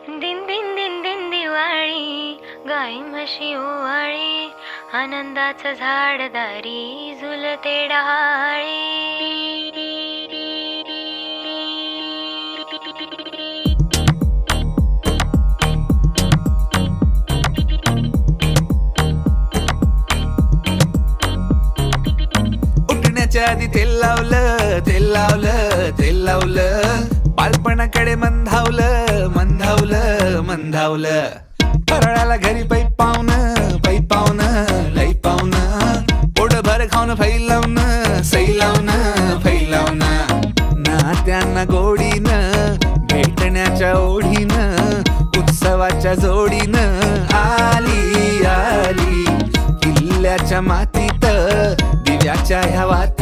दिन दिन दिन दिन दिवाळी, गाई म्हशी ओवाळी, आनंदाचं झाड दारी झुलते डहाळी. उठण्याच्या आधी तेल लावलं, तेल लावलं, तेल लावलं, बालपणाकडे मंधावलं, मंधावलं, मंधावलं. फराळाला घरी पै पावनं, पै पावनं, लई पावनं, पोटभर खाऊन फैलावनं, सैलावनं, फैलावनं. नात्यांना गोडीनं, भेटण्याच्या ओढीनं, उत्सवाच्या जोडीनं आली आली. किल्ल्याच्या मातीत दिव्याच्या ह्या वातीत